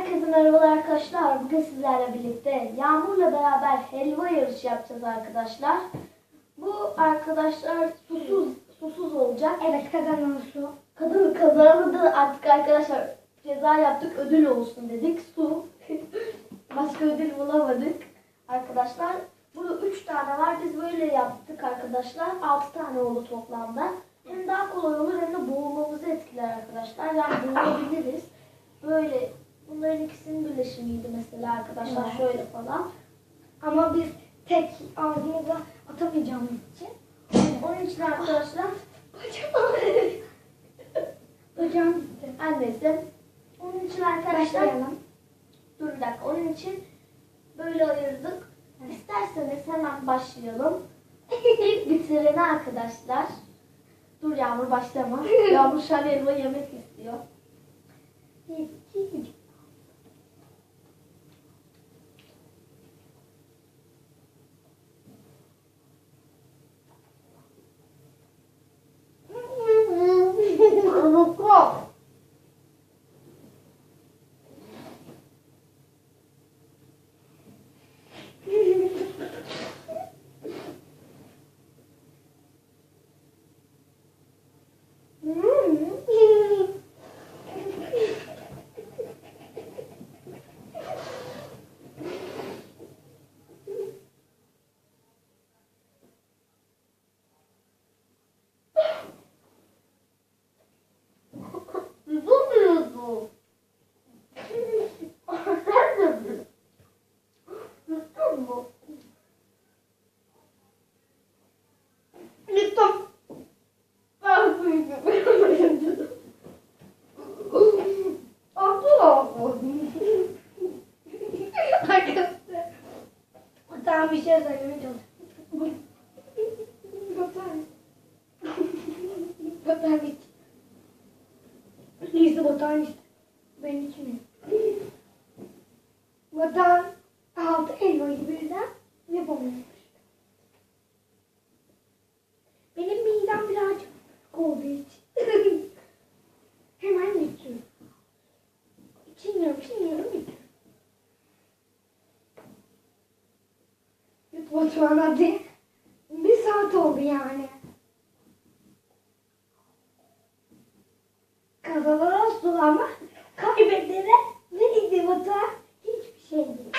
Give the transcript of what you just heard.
Herkese merhabalar arkadaşlar. Bugün sizlerle birlikte Yağmur'la beraber helva yarışı yapacağız arkadaşlar. Bu arkadaşlar susuz olacak. Evet, kazanan su. Kadın kazandı artık arkadaşlar. Ceza yaptık, ödül olsun dedik. Su. Başka ödül bulamadık arkadaşlar. Burada 3 tane var. Biz böyle yaptık arkadaşlar. 6 tane oldu toplamda. Hem daha kolay olur hem de boğulmamızı etkiler arkadaşlar. Yani boğulabiliriz. Böyle bunların ikisinin birleşimiydi mesela arkadaşlar. Evet. Şöyle falan. Ama biz tek ağzımıza atamayacağımız için. Onun için arkadaşlar Hocam gitti. her neyse. Onun için arkadaşlar Başlayalım. dur bir dakika. Onun için böyle ayırdık. İsterseniz hemen başlayalım. İlk bitireni arkadaşlar. Dur Yağmur başlama. Yağmur şu an elma yemek istiyor. Tamam, bir şey söylemeye çalışıyorum. Batan git. Neyse, Batan işte. Ben içmeyeyim. Batan 6 elmayı birden yapamıyormuş. Benim midem birazcık olduğu için. Hemen geçiyorum. İçmiyorum, geçiyorum. Batuhan hadi. Bir saat oldu yani. Kazanana su ama kaybedene ne gitti Batuhan? Hiçbir şey değil.